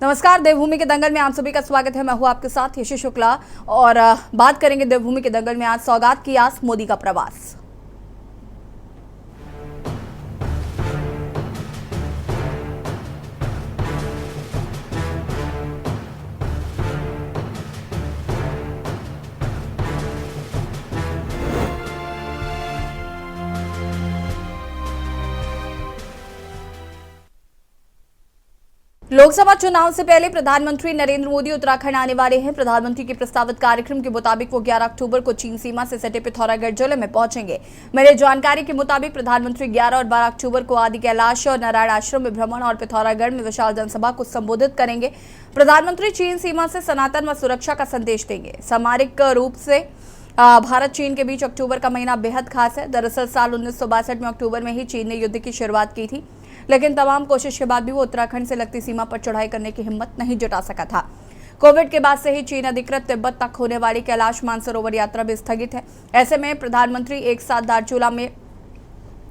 नमस्कार, देवभूमि के दंगल में आप सभी का स्वागत है। मैं हूं आपके साथ यशी शुक्ला और बात करेंगे देवभूमि के दंगल में आज सौगात की आस, मोदी का प्रवास। लोकसभा चुनाव से पहले प्रधानमंत्री नरेंद्र मोदी उत्तराखंड आने वाले हैं। प्रधानमंत्री के प्रस्तावित कार्यक्रम के मुताबिक वो 11 अक्टूबर को चीन सीमा से सटे पिथौरागढ़ जिले में पहुंचेंगे। मिली जानकारी के मुताबिक प्रधानमंत्री 11 और 12 अक्टूबर को आदि कैलाश और नारायण आश्रम में भ्रमण और पिथौरागढ़ में विशाल जनसभा को संबोधित करेंगे। प्रधानमंत्री चीन सीमा से सनातन व सुरक्षा का संदेश देंगे। सामरिक रूप से भारत चीन के बीच अक्टूबर का महीना बेहद खास है। दरअसल साल 1962 में अक्टूबर में ही चीन ने युद्ध की शुरुआत की थी, लेकिन तमाम कोशिश के बाद भी वो उत्तराखंड से लगती सीमा पर चढ़ाई करने की हिम्मत नहीं जुटा सका था। कोविड के बाद से ही चीन अधिकृत तिब्बत तक होने वाली कैलाश मानसरोवर यात्रा भी स्थगित है। ऐसे में प्रधानमंत्री एक साथ धारचूला में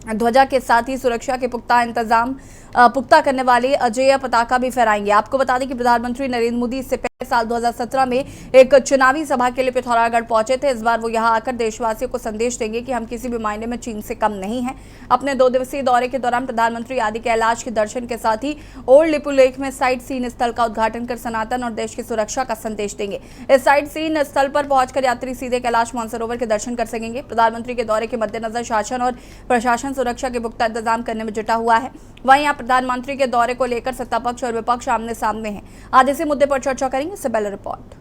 ध्वजा के साथ ही सुरक्षा के पुख्ता करने वाली अजेय पताका भी फहराएंगे। आपको बता दें कि प्रधानमंत्री नरेंद्र मोदी इससे पहले साल 2017 में एक चुनावी सभा के लिए पिथौरागढ़ पहुंचे थे। इस बार वो यहां आकर देशवासियों को संदेश देंगे कि हम किसी भी मायने में चीन से कम नहीं हैं। अपने 2 दिवसीय दौरे के दौरान प्रधानमंत्री आदि कैलाश के दर्शन के साथ ही ओल्ड लिपुलेख में साइट सीन स्थल का उद्घाटन कर सनातन और देश की सुरक्षा का संदेश देंगे। इस साइट सीन स्थल पर पहुंचकर यात्री सीधे कैलाश मानसरोवर के दर्शन कर सकेंगे। प्रधानमंत्री के दौरे के मद्देनजर शासन और प्रशासन सुरक्षा के पुख्ता इंतजाम करने में जुटा हुआ है। वहीं यहाँ प्रधानमंत्री के दौरे को लेकर सत्ता पक्ष और विपक्ष आमने सामने हैं। आज इसी मुद्दे पर चर्चा करेंगे। इससे पहले रिपोर्ट।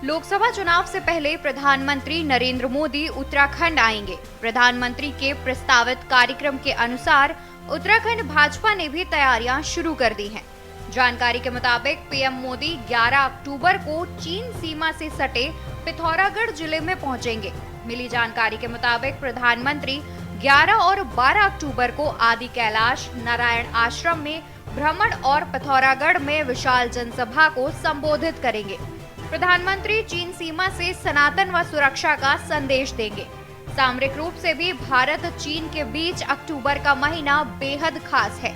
लोकसभा चुनाव से पहले प्रधानमंत्री नरेंद्र मोदी उत्तराखंड आएंगे। प्रधानमंत्री के प्रस्तावित कार्यक्रम के अनुसार उत्तराखंड भाजपा ने भी तैयारियां शुरू कर दी हैं। जानकारी के मुताबिक पीएम मोदी 11 अक्टूबर को चीन सीमा से सटे पिथौरागढ़ जिले में पहुंचेंगे। मिली जानकारी के मुताबिक प्रधानमंत्री 11 और 12 अक्टूबर को आदि कैलाश, नारायण आश्रम में भ्रमण और पिथौरागढ़ में विशाल जनसभा को संबोधित करेंगे। प्रधानमंत्री चीन सीमा से सनातन व सुरक्षा का संदेश देंगे। सामरिक रूप से भी भारत चीन के बीच अक्टूबर का महीना बेहद खास है।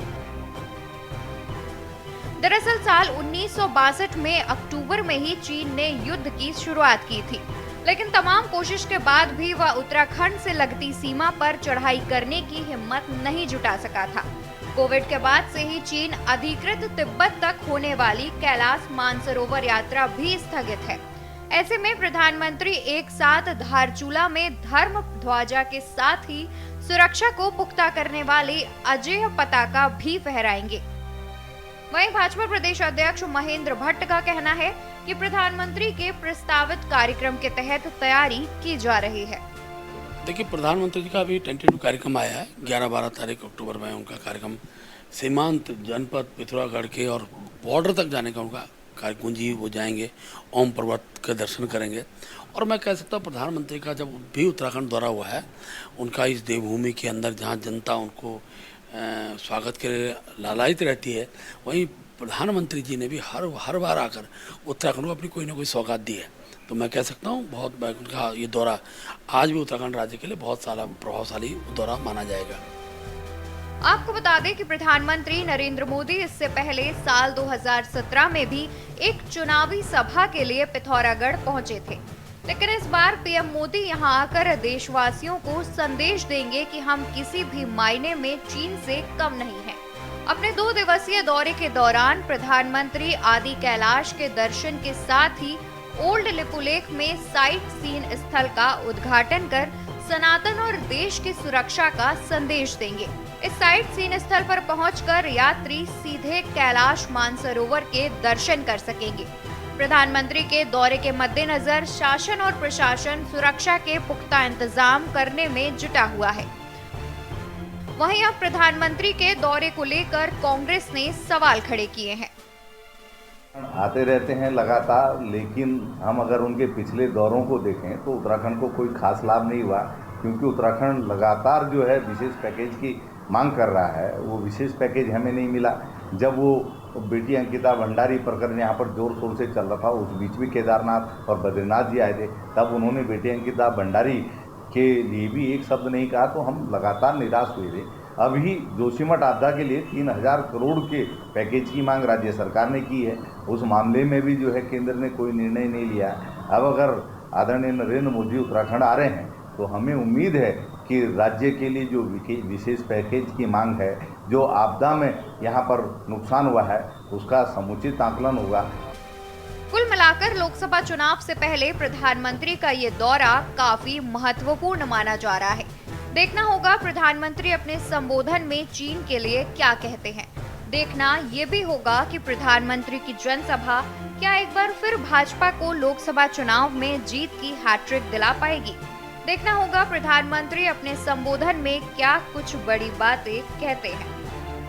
दरअसल साल 1962 में अक्टूबर में ही चीन ने युद्ध की शुरुआत की थी, लेकिन तमाम कोशिश के बाद भी वह उत्तराखंड से लगती सीमा पर चढ़ाई करने की हिम्मत नहीं जुटा सका था। कोविड के बाद से ही चीन अधिकृत तिब्बत तक होने वाली कैलाश मानसरोवर यात्रा भी स्थगित है। ऐसे में प्रधानमंत्री एक साथ धारचूला में धर्म ध्वजा के साथ ही सुरक्षा को पुख्ता करने वाली अजेय पताका भी फहराएंगे। वहीं भाजपा प्रदेश अध्यक्ष महेंद्र भट्ट का कहना है कि प्रधानमंत्री के प्रस्तावित कार्यक्रम के तहत तैयारी की जा रही है। देखिए, प्रधानमंत्री जी का अभी टेंटेटिव कार्यक्रम आया है। 11-12 तारीख अक्टूबर में उनका कार्यक्रम सीमांत जनपद पिथौरागढ़ के और बॉर्डर तक जाने का उनका कार्यकुंजी वो जाएंगे, ओम पर्वत के दर्शन करेंगे। और मैं कह सकता हूँ प्रधानमंत्री का जब भी उत्तराखंड दौरा हुआ है, उनका इस देवभूमि के अंदर जहाँ जनता उनको स्वागत के लिए लालायित रहती है, वहीं प्रधानमंत्री जी ने भी हर बार आकर उत्तराखंड को अपनी कोई ना कोई सौगात दी है। तो मैं कह सकता हूँ बहुत उनका ये दौरा आज भी उत्तराखंड राज्य के लिए बहुत सारा प्रभावशाली दौरा माना जाएगा। आपको बता दें कि प्रधानमंत्री नरेंद्र मोदी इससे पहले साल 2017 में भी एक चुनावी सभा के लिए पिथौरागढ़ पहुंचे थे, लेकिन इस बार पीएम मोदी यहां आकर देशवासियों को संदेश देंगे कि हम किसी भी मायने में चीन से कम नहीं हैं। अपने 2 दिवसीय दौरे के दौरान प्रधानमंत्री आदि कैलाश के दर्शन के साथ ही ओल्ड लिपुलेख में साइट सीन स्थल का उद्घाटन कर सनातन और देश की सुरक्षा का संदेश देंगे। इस साइट सीन स्थल पर पहुंचकर यात्री सीधे कैलाश मानसरोवर के दर्शन कर सकेंगे। प्रधानमंत्री के दौरे के मद्देनजर शासन और प्रशासन सुरक्षा के पुख्ता इंतजाम करने में जुटा हुआ है। वहीं अब प्रधानमंत्री के दौरे को लेकर कांग्रेस ने सवाल खड़े किए हैं। आते रहते हैं लगातार, लेकिन हम अगर उनके पिछले दौरों को देखें तो उत्तराखंड को कोई खास लाभ नहीं हुआ, क्योंकि उत्तराखंड लगातार जो है विशेष पैकेज की मांग कर रहा है। वो विशेष पैकेज हमें नहीं मिला। जब वो और बेटी अंकिता भंडारी प्रकरण यहाँ पर जोर शोर से चल रहा था, उस बीच भी केदारनाथ और बद्रीनाथ जी आए थे, तब उन्होंने बेटी अंकिता भंडारी के लिए भी एक शब्द नहीं कहा, तो हम लगातार निराश हुए थे। अभी जोशीमठ आपदा के लिए 3000 करोड़ के पैकेज की मांग राज्य सरकार ने की है, उस मामले में भी जो है केंद्र ने कोई निर्णय नहीं लिया है। अब अगर आदरणीय नरेंद्र मोदी उत्तराखंड आ रहे हैं तो हमें उम्मीद है कि राज्य के लिए जो विशेष पैकेज की मांग है, जो आपदा में यहाँ पर नुकसान हुआ है, उसका समुचित आकलन होगा। कुल मिलाकर लोकसभा चुनाव से पहले प्रधानमंत्री का ये दौरा काफी महत्वपूर्ण माना जा रहा है। देखना होगा प्रधानमंत्री अपने संबोधन में चीन के लिए क्या कहते हैं। देखना ये भी होगा कि प्रधानमंत्री की जनसभा क्या एक बार फिर भाजपा को लोकसभा चुनाव में जीत की हैट्रिक दिला पाएगी। देखना होगा प्रधानमंत्री अपने संबोधन में क्या कुछ बड़ी बातें कहते हैं।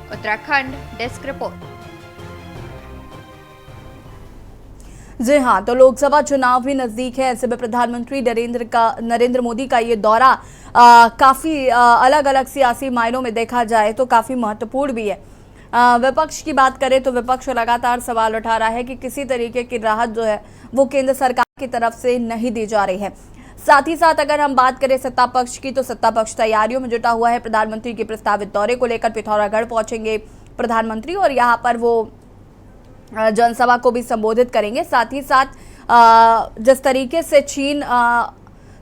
Uttarakhand desk report. जी हाँ, तो लोकसभा चुनाव भी नजदीक है, ऐसे में प्रधानमंत्री नरेंद्र मोदी का ये दौरा काफी अलग अलग सियासी मायनों में देखा जाए तो काफी महत्वपूर्ण भी है। विपक्ष की बात करें तो विपक्ष लगातार सवाल उठा रहा है कि किसी तरीके की राहत जो है वो केंद्र सरकार की तरफ से नहीं दी जा रही है। साथ ही साथ अगर हम बात करें सत्ता पक्ष की, तो सत्ता पक्ष तैयारियों में जुटा हुआ है। प्रधानमंत्री के प्रस्तावित दौरे को लेकर पिथौरागढ़ पहुंचेंगे प्रधानमंत्री और यहाँ पर वो जनसभा को भी संबोधित करेंगे। साथ ही साथ जिस तरीके से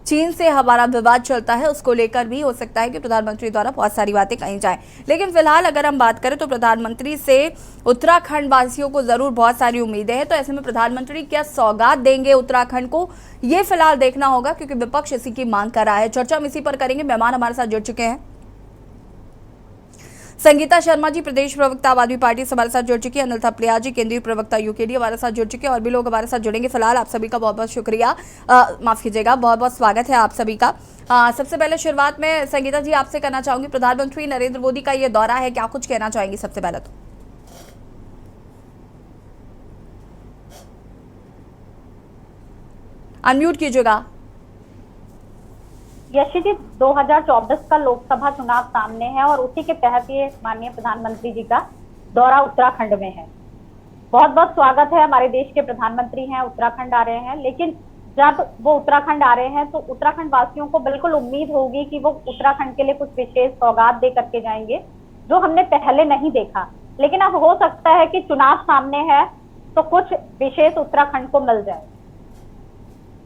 चीन से हमारा विवाद चलता है, उसको लेकर भी हो सकता है कि प्रधानमंत्री द्वारा बहुत सारी बातें कही जाए। लेकिन फिलहाल अगर हम बात करें तो प्रधानमंत्री से उत्तराखंड वासियों को जरूर बहुत सारी उम्मीदें हैं। तो ऐसे में प्रधानमंत्री क्या सौगात देंगे उत्तराखंड को, ये फिलहाल देखना होगा, क्योंकि विपक्ष इसी की मांग कर रहा है। चर्चा हम इसी पर करेंगे। मेहमान हमारे साथ जुड़ चुके हैं। संगीता शर्मा जी प्रदेश प्रवक्ता आम आदमी पार्टी से हमारे साथ जुड़ चुकी है। अनिल थपलिया जी केंद्रीय प्रवक्ता यूकेडी हमारे साथ जुड़ चुके हैं और भी लोग हमारे साथ जुड़ेंगे। फिलहाल आप सभी का बहुत बहुत शुक्रिया, माफ कीजिएगा, बहुत बहुत स्वागत है आप सभी का। सबसे पहले शुरुआत में संगीता जी आपसे करना चाहूंगी, प्रधानमंत्री नरेंद्र मोदी का ये दौरा है, क्या कुछ कहना चाहेंगी सबसे पहले तो? अनम्यूट कीजिएगा। यशी जी, 2024 का लोकसभा चुनाव सामने है और उसी के तहत ये माननीय प्रधानमंत्री जी का दौरा उत्तराखंड में है। बहुत बहुत स्वागत है, हमारे देश के प्रधानमंत्री हैं, उत्तराखंड आ रहे हैं। लेकिन जब वो उत्तराखंड आ रहे हैं तो उत्तराखंड वासियों को बिल्कुल उम्मीद होगी कि वो उत्तराखंड के लिए कुछ विशेष सौगात दे करके जाएंगे, जो हमने पहले नहीं देखा। लेकिन अब हो सकता है कि चुनाव सामने है तो कुछ विशेष उत्तराखंड को मिल जाए,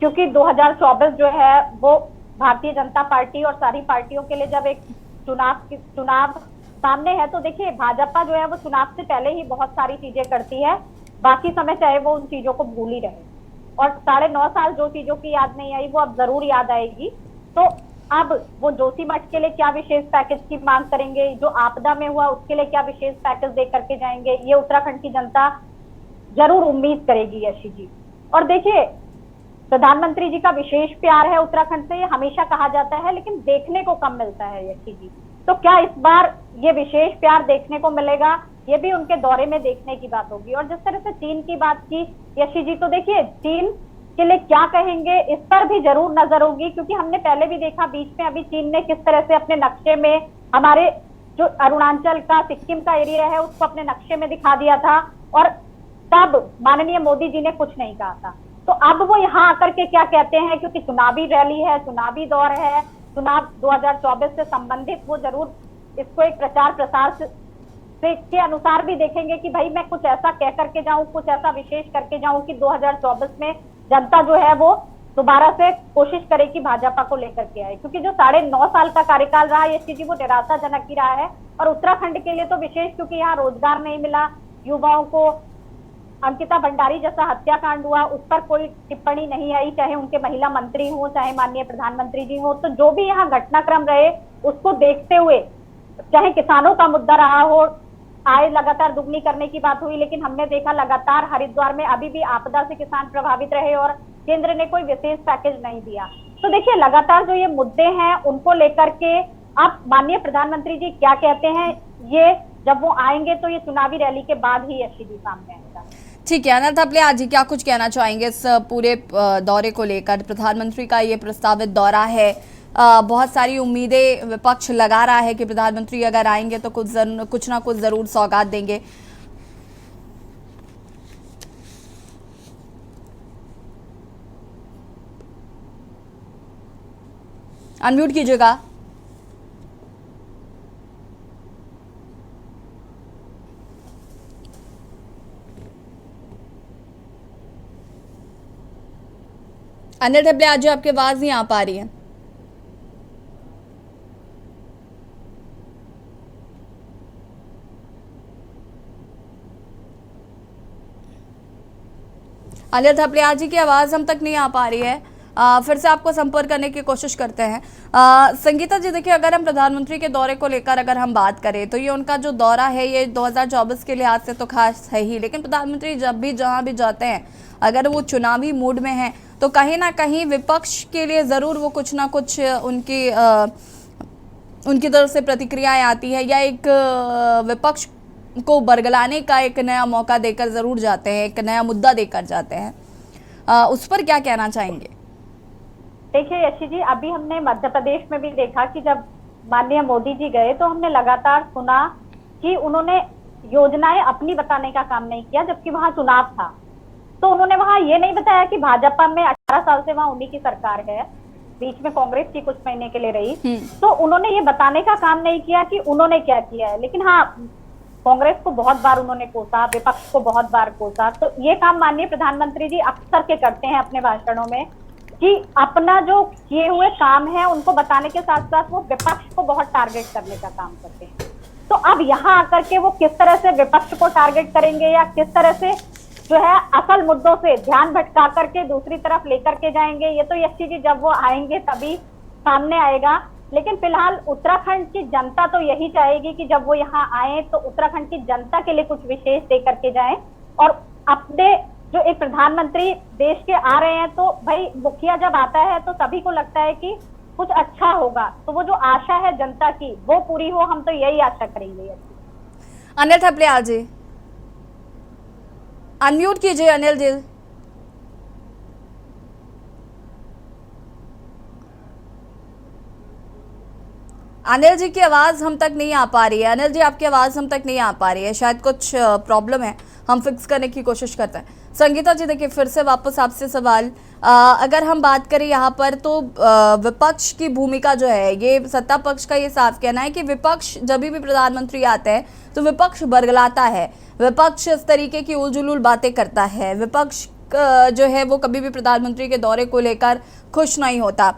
क्योंकि 2024 जो है वो भारतीय जनता पार्टी और सारी पार्टियों के लिए जब एक चुनाव सामने है, तो देखिए भाजपा जो है वो चुनाव से पहले ही बहुत सारी चीजें करती है, बाकी समय चाहे वो उन चीजों को भूल ही रहे। और 9.5 साल जो चीजों की याद नहीं आई वो अब जरूर याद आएगी। तो अब वो जोशीमठ के लिए क्या विशेष पैकेज की मांग करेंगे, जो आपदा में हुआ उसके लिए क्या विशेष पैकेज दे करके जाएंगे, ये उत्तराखंड की जनता जरूर उम्मीद करेगी यशी जी। और देखिए प्रधानमंत्री जी का विशेष प्यार है उत्तराखंड से, ये हमेशा कहा जाता है, लेकिन देखने को कम मिलता है यशी जी। तो क्या इस बार ये विशेष प्यार देखने को मिलेगा, ये भी उनके दौरे में देखने की बात होगी। और जिस तरह से चीन की बात की यशी जी, तो देखिए चीन के लिए क्या कहेंगे इस पर भी जरूर नजर होगी, क्योंकि हमने पहले भी देखा बीच में अभी चीन ने किस तरह से अपने नक्शे में हमारे जो अरुणाचल का सिक्किम का एरिया है उसको अपने नक्शे में दिखा दिया था और तब माननीय मोदी जी ने कुछ नहीं कहा था। तो अब वो यहाँ आकर के क्या कहते हैं, क्योंकि चुनावी रैली है, चुनावी दौर है, चुनाव 2024 से संबंधित वो जरूर इसको एक प्रचार प्रसार से के अनुसार भी देखेंगे कि भाई मैं कुछ ऐसा कह करके जाऊं, कुछ ऐसा विशेष करके जाऊं कि 2024 में जनता जो है वो दोबारा से कोशिश करे कि भाजपा को लेकर के आए। क्योंकि जो 9.5 साल का कार्यकाल रहा है ये वो निराशाजनक ही रहा है। और उत्तराखंड के लिए तो विशेष, क्योंकि यहाँ रोजगार नहीं मिला युवाओं को, अंकिता भंडारी जैसा हत्याकांड हुआ उस पर कोई टिप्पणी नहीं आई, चाहे उनके महिला मंत्री हो चाहे माननीय प्रधानमंत्री जी हो। तो जो भी यहाँ घटनाक्रम रहे उसको देखते हुए, चाहे किसानों का मुद्दा रहा हो, आय लगातार दुगनी करने की बात हुई, लेकिन हमने देखा लगातार हरिद्वार में अभी भी आपदा से किसान प्रभावित रहे और केंद्र ने कोई विशेष पैकेज नहीं दिया। तो देखिए लगातार जो ये मुद्दे हैं उनको लेकर के अब माननीय प्रधानमंत्री जी क्या कहते हैं, ये जब वो आएंगे तो ये चुनावी रैली के बाद ही यशी जी सामने आएगा। ठीक है, अनिल थपलिया जी क्या कुछ कहना चाहेंगे इस पूरे दौरे को लेकर? प्रधानमंत्री का ये प्रस्तावित दौरा है, बहुत सारी उम्मीदें विपक्ष लगा रहा है कि प्रधानमंत्री अगर आएंगे तो कुछ ना कुछ जरूर सौगात देंगे। अनम्यूट कीजिएगा। अनिल ठबले, आज आपकी आवाज नहीं आ पा रही है। अनिल थपलिया जी की आवाज़ हम तक नहीं आ पा रही है। फिर से आपको संपर्क करने की कोशिश करते हैं। संगीता जी, देखिए, अगर हम प्रधानमंत्री के दौरे को लेकर अगर हम बात करें तो ये उनका जो दौरा है ये 2024 के लिहाज से तो खास है ही, लेकिन प्रधानमंत्री जब भी जहाँ भी जाते हैं अगर वो चुनावी मूड में हैं तो कहीं ना कहीं विपक्ष के लिए ज़रूर वो कुछ ना कुछ उनकी तरफ से प्रतिक्रियाएं आती है या एक विपक्ष को बरगलाने का एक नया मौका देकर ज़रूर जाते हैं, एक नया मुद्दा देकर जाते हैं। उस पर क्या कहना चाहेंगे? देखिए यशी जी, अभी हमने मध्य प्रदेश में भी देखा कि जब माननीय मोदी जी गए तो हमने लगातार सुना कि उन्होंने योजनाएं अपनी बताने का काम नहीं किया, जबकि वहां चुनाव था। तो उन्होंने वहां ये नहीं बताया कि भाजपा में 18 साल से वहां उन्हीं की सरकार है, बीच में कांग्रेस की कुछ महीने के लिए रही। तो उन्होंने ये बताने का काम नहीं किया कि उन्होंने क्या किया है। लेकिन हाँ, कांग्रेस को बहुत बार उन्होंने कोसा, विपक्ष को बहुत बार कोसा। तो ये काम माननीय प्रधानमंत्री जी अक्सर के करते हैं अपने भाषणों में कि अपना जो किए हुए काम है उनको बताने के साथ साथ वो विपक्ष को बहुत टारगेट करने का काम करते हैं। तो अब यहाँ आकर के वो किस तरह से विपक्ष को टारगेट करेंगे या किस तरह से जो है असल मुद्दों से ध्यान भटका करके दूसरी तरफ लेकर के जाएंगे, ये तो यशी जी जब वो आएंगे तभी सामने आएगा। लेकिन फिलहाल उत्तराखंड की जनता तो यही चाहेगी कि जब वो यहाँ आए तो उत्तराखंड की जनता के लिए कुछ विशेष दे करके जाएं। और अपने जो एक प्रधानमंत्री देश के आ रहे हैं तो भाई मुखिया जब आता है तो सभी को लगता है कि कुछ अच्छा होगा, तो वो जो आशा है जनता की वो पूरी हो, हम तो यही आशा करेंगे। अनिल ठपलिया जी, अनम्यूट कीजिए अनिल जी। अनिल जी की आवाज़ हम तक नहीं आ पा रही है। अनिल जी, आपकी आवाज़ हम तक नहीं आ पा रही है, शायद कुछ प्रॉब्लम है, हम फिक्स करने की कोशिश करते हैं। संगीता जी, देखिए, फिर से वापस आपसे सवाल, अगर हम बात करें यहाँ पर तो विपक्ष की भूमिका जो है, ये सत्ता पक्ष का ये साफ कहना है कि विपक्ष जब भी प्रधानमंत्री आते हैं तो विपक्ष बरगलाता है, विपक्ष इस तरीके की उलझुल बातें करता है, विपक्ष जो है वो कभी भी प्रधानमंत्री के दौरे को लेकर खुश नहीं होता।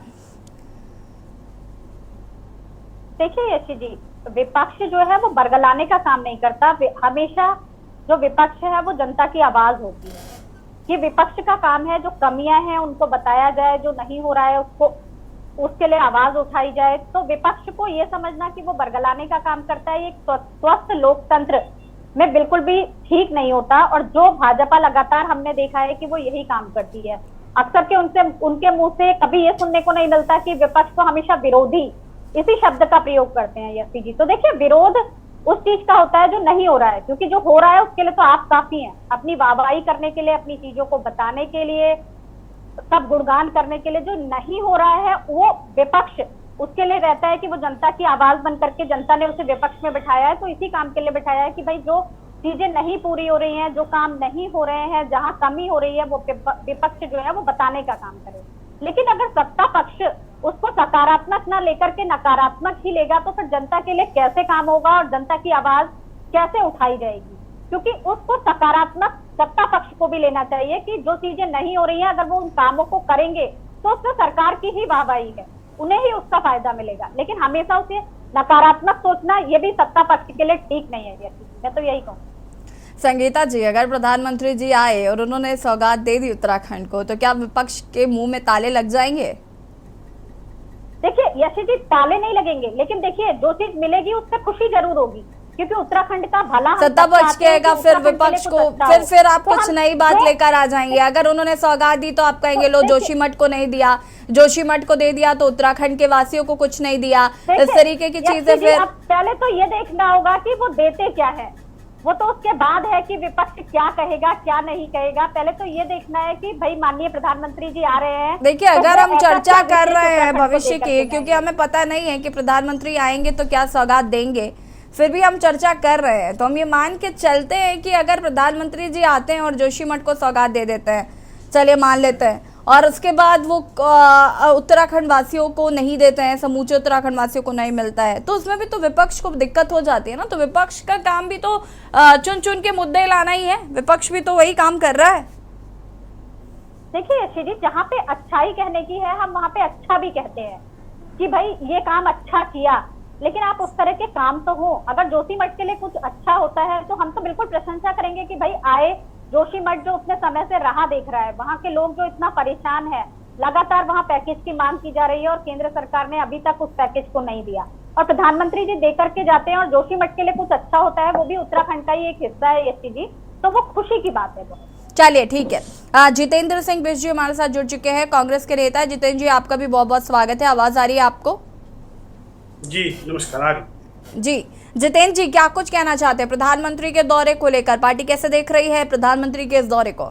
देखिए यशी जी, विपक्ष जो है वो बरगलाने का काम नहीं करता। हमेशा जो विपक्ष है वो जनता की आवाज होती है। ये विपक्ष का काम है जो कमियां हैं उनको बताया जाए, जो नहीं हो रहा है उसको उसके लिए आवाज उठाई जाए। तो विपक्ष को ये समझना कि वो बरगलाने का काम करता है, ये स्वस्थ लोकतंत्र में बिल्कुल भी ठीक नहीं होता। और जो भाजपा लगातार हमने देखा है कि वो यही काम करती है। अक्सर के उनके मुंह से कभी ये सुनने को नहीं मिलता कि विपक्ष को हमेशा विरोधी इसी शब्द का प्रयोग करते हैं यशी जी। तो देखिए, विरोध उस चीज का होता है जो नहीं हो रहा है, क्योंकि जो हो रहा है उसके लिए तो आप काफी हैं, अपनी वाहवाही करने के लिए, अपनी चीजों को बताने के लिए, सब गुणगान करने के लिए। जो नहीं हो रहा है वो विपक्ष उसके लिए रहता है कि वो जनता की आवाज बन करके, जनता ने उसे विपक्ष में बिठाया है तो इसी काम के लिए बिठाया है कि भाई जो चीजें नहीं पूरी हो रही हैं, जो काम नहीं हो रहे हैं, जहां कमी हो रही है, वो विपक्ष जो है वो बताने का काम करे। लेकिन अगर सत्ता पक्ष उसको सकारात्मक ना लेकर के नकारात्मक ही लेगा तो फिर जनता के लिए कैसे काम होगा और जनता की आवाज कैसे उठाई जाएगी? क्योंकि उसको सकारात्मक सत्ता पक्ष को भी लेना चाहिए कि जो चीजें नहीं हो रही हैं अगर वो उन कामों को करेंगे तो उसमें सरकार की ही वाहवाही है, उन्हें ही उसका फायदा मिलेगा। लेकिन हमेशा उसे नकारात्मक सोचना ये भी सत्ता पक्ष के लिए ठीक नहीं है। मैं तो यही कहूँ। संगीता जी, अगर प्रधानमंत्री जी आए और उन्होंने सौगात दे दी उत्तराखंड को तो क्या विपक्ष के मुंह में ताले लग जाएंगे? देखिए यशी जी, ताले नहीं लगेंगे, लेकिन देखिए जो चीज मिलेगी उससे खुशी जरूर होगी, क्योंकि उत्तराखंड का भला सत्ता पक्ष कहेगा फिर विपक्ष को, फिर आप कुछ नई बात लेकर आ जाएंगे। अगर उन्होंने सौगात दी तो आप कहेंगे लो जोशीमठ को नहीं दिया, जोशीमठ को दे दिया तो उत्तराखंड के वासियों को कुछ नहीं दिया, इस तरीके की चीजें। फिर पहले तो ये देखना होगा कि वो देते क्या है, वो तो उसके बाद है कि विपक्ष क्या कहेगा क्या नहीं कहेगा। पहले तो ये देखना है कि भाई माननीय प्रधानमंत्री जी आ रहे हैं। देखिए, अगर हम चर्चा कर रहे हैं भविष्य की, क्योंकि हमें पता नहीं है कि प्रधानमंत्री आएंगे तो क्या सौगात देंगे, फिर भी हम चर्चा कर रहे हैं, तो हम ये मान के चलते हैं कि अगर प्रधानमंत्री जी आते हैं और जोशीमठ को सौगात दे देते हैं, चलिए मान लेते हैं, और उसके बाद वो उत्तराखंड वासियों को नहीं देते हैं, समूचे उत्तराखंड वासियों को नहीं मिलता है, तो उसमें भी तो विपक्ष को दिक्कत हो जाती है ना। तो विपक्ष का काम भी तो चुन चुन के मुद्दे लाना ही है, विपक्ष भी तो वही काम कर रहा है। देखिए यशी जी, जहाँ पे अच्छाई कहने की है हम वहाँ पे अच्छा भी कहते हैं कि भाई ये काम अच्छा किया, लेकिन आप उस तरह के काम तो हो। अगर जोशीमठ के लिए कुछ अच्छा होता है तो हम तो बिल्कुल प्रशंसा करेंगे कि भाई आए जोशीमठ, जो उतने समय से राह देख रहा है, वहाँ के लोग जो इतना परेशान है, लगातार वहाँ पैकेज की मांग की जा रही है और केंद्र सरकार ने अभी तक उस पैकेज को नहीं दिया, और प्रधानमंत्री जी दे करके जाते हैं और जोशीमठ के लिए कुछ अच्छा होता है, वो भी उत्तराखंड का ही एक हिस्सा है यशी जी, तो वो खुशी की बात है। चलिए ठीक है। जितेंद्र सिंह बिष्ट जी हमारे साथ जुड़ चुके हैं, कांग्रेस के नेता। जितेंद्र जी, आपका भी बहुत बहुत स्वागत है। आवाज आ रही है आपको? जी नमस्कार। जी जितेंद्र जी, क्या कुछ कहना चाहते हैं प्रधानमंत्री के दौरे को लेकर? पार्टी कैसे देख रही है प्रधानमंत्री के इस दौरे को?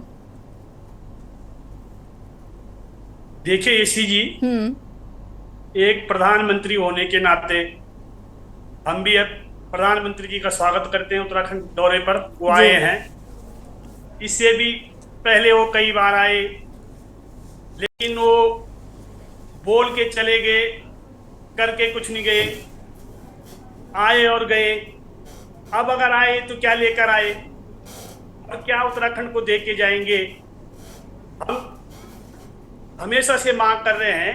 देखिए यशी जी, एक प्रधानमंत्री होने के नाते हम भी अब प्रधानमंत्री जी का स्वागत करते हैं। उत्तराखंड दौरे पर वो आए हैं, इससे भी पहले वो कई बार आए, लेकिन वो बोल के चले गए, करके कुछ नहीं गए, आए और गए। अब अगर आए तो क्या लेकर आए और क्या उत्तराखंड को दे के जाएंगे? हम हमेशा से मांग कर रहे हैं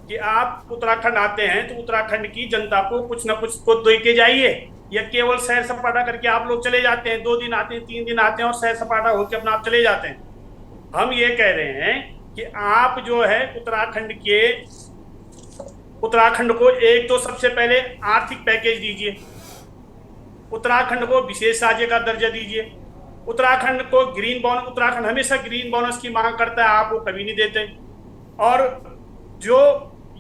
कि आप उत्तराखंड आते हैं तो उत्तराखंड की जनता को कुछ ना कुछ तो दे के जाइए, या केवल सैर सपाटा करके आप लोग चले जाते हैं। 2 दिन आते हैं, 3 दिन आते हैं और सैर सपाटा होकर अपना आप चले जाते हैं। हम ये कह रहे हैं कि आप जो है उत्तराखंड को एक तो सबसे पहले आर्थिक पैकेज दीजिए, उत्तराखंड को विशेष राज्य का दर्जा दीजिए, उत्तराखंड को ग्रीन बोनस, उत्तराखंड हमेशा ग्रीन बोनस की मांग करता है, आप वो कभी नहीं देते। और जो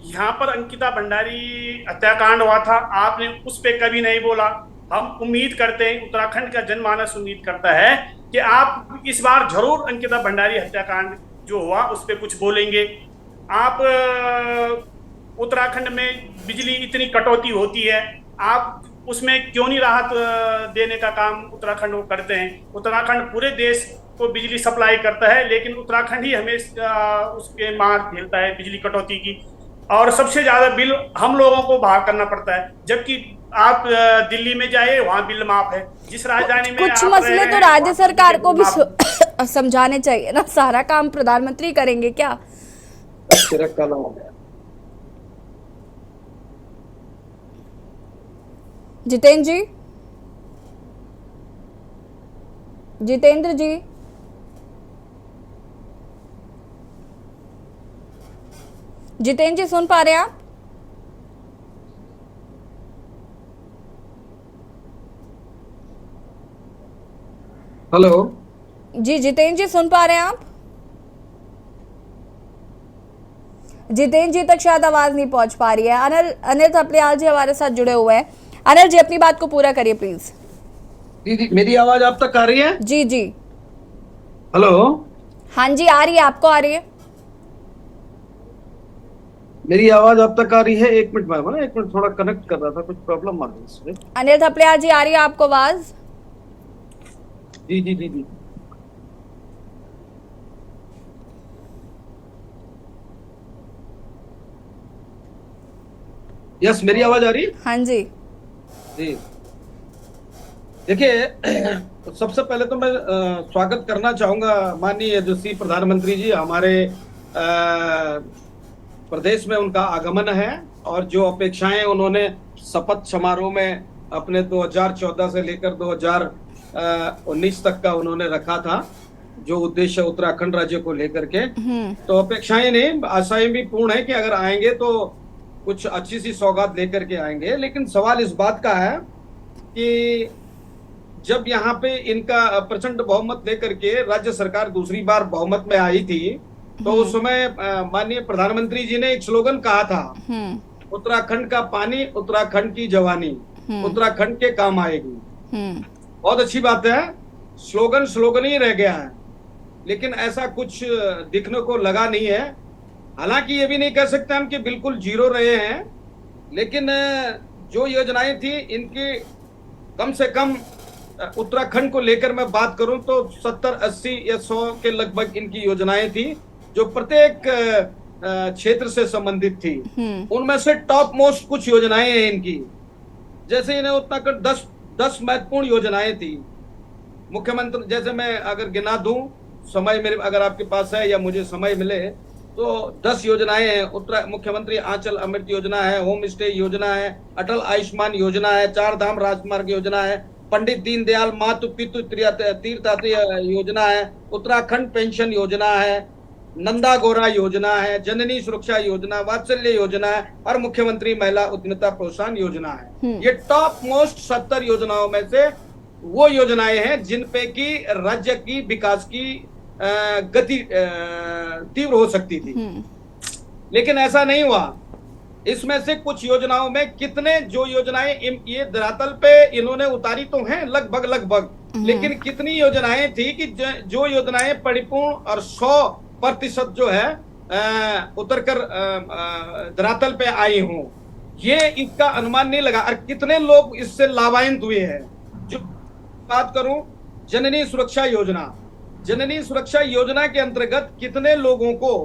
यहाँ पर अंकिता भंडारी हत्याकांड हुआ था, आपने उस पर कभी नहीं बोला। हम उम्मीद करते हैं, उत्तराखंड का जनमानस उम्मीद करता है कि आप इस बार जरूर अंकिता भंडारी हत्याकांड जो हुआ उस पर कुछ बोलेंगे। आप उत्तराखंड में बिजली इतनी कटौती होती है, आप उसमें क्यों नहीं राहत देने का काम उत्तराखंड को करते हैं? उत्तराखंड पूरे देश को बिजली सप्लाई करता है, लेकिन उत्तराखंड ही हमेशा उसके मार झेलता है बिजली कटौती की, और सबसे ज्यादा बिल हम लोगों को बाहर करना पड़ता है। जबकि आप दिल्ली में जाइए, वहाँ बिल माफ है। जिस राजधानी में कुछ मसले तो राज्य सरकार को भी समझाने चाहिए ना, सारा काम प्रधानमंत्री करेंगे क्या? जितेंद्र जी, जितेंद्र जी, जितेंद्र जी सुन पा रहे हैं आप? हेलो जी जितेंद्र जी सुन पा रहे हैं आप? जितेंद्र जी तक शायद आवाज नहीं पहुंच पा रही है। अनिल थपलियाल जी हमारे साथ जुड़े हुए हैं। अनिल जी, अपनी बात को पूरा करिए प्लीज। दीदी, मेरी आवाज आप तक आ रही है? जी जी, हेलो। हाँ जी, आ रही है, आपको आ रही है? मेरी आवाज आप तक आ रही है? 1 मिनट मैम, 1 मिनट, थोड़ा कनेक्ट कर रहा था, कुछ प्रॉब्लम आ गई इसमें। अनिल थपलियाल जी, आ रही है आपको आवाज? जी जी जी जी। यस, मेरी आवाज आ रही है? हाँ जी जी। देखिए, सबसे पहले तो मैं स्वागत करना चाहूंगा माननीय यशस्वी प्रधानमंत्री जी, हमारे प्रदेश में उनका आगमन है, और जो अपेक्षाएं उन्होंने शपथ समारोह में अपने 2014 से लेकर 2019 तक का उन्होंने रखा था, जो उद्देश्य उत्तराखंड राज्य को लेकर के, तो अपेक्षाएं नहीं, आशाएं भी पूर्ण है कि अगर आएंगे तो कुछ अच्छी सी सौगात लेकर के आएंगे। लेकिन सवाल इस बात का है कि जब यहाँ पे इनका प्रचंड बहुमत लेकर के राज्य सरकार दूसरी बार बहुमत में आई थी, तो उस समय माननीय प्रधानमंत्री जी ने एक स्लोगन कहा था, उत्तराखंड का पानी, उत्तराखंड की जवानी, उत्तराखंड के काम आएगी। बहुत अच्छी बात है, स्लोगन ही रह गया है, लेकिन ऐसा कुछ दिखने को लगा नहीं है। हालांकि ये भी नहीं कह सकते हम कि बिल्कुल जीरो रहे हैं, लेकिन जो योजनाएं थी इनकी कम से कम उत्तराखंड को लेकर मैं बात करूं तो 70, 80 या 100 के लगभग इनकी योजनाएं थी, जो प्रत्येक क्षेत्र से संबंधित थी, उनमें से टॉप मोस्ट कुछ योजनाएं हैं इनकी। जैसे इन्हें उत्तराखंड 10 महत्वपूर्ण योजनाएं थी। मुख्यमंत्री, जैसे मैं अगर गिना दूं, समय मेरे अगर आपके पास है या मुझे समय मिले, तो 10 योजनाएं हैं। मुख्यमंत्री आंचल अमृत योजना है, होम स्टे योजना है, अटल आयुष्मान योजना है, 4 धाम राजमार्ग योजना है, पंडित दीनदयाल मातृ पितृ तीर्थ योजना है, उत्तराखंड पेंशन योजना है, नंदा गौरा योजना है, जननी सुरक्षा योजना, वात्सल्य योजना है और मुख्यमंत्री महिला उद्यमिता प्रोत्साहन योजना है। ये टॉप मोस्ट 70 योजनाओं में से वो योजनाएं हैं जिन पे की राज्य की विकास की गति तीव्र हो सकती थी, लेकिन ऐसा नहीं हुआ। इसमें से कुछ योजनाओं में कितने जो योजनाएं ये धरातल पे इन्होंने उतारी तो हैं लगभग, लेकिन कितनी योजनाएं थी कि जो योजनाएं परिपूर्ण और 100% जो है उतरकर धरातल पे आई हों, ये इसका अनुमान नहीं लगा। और कितने लोग इससे लाभान्वित हुए हैं। जो बात करूं जननी सुरक्षा योजना के अंतर्गत कितने लोगों को,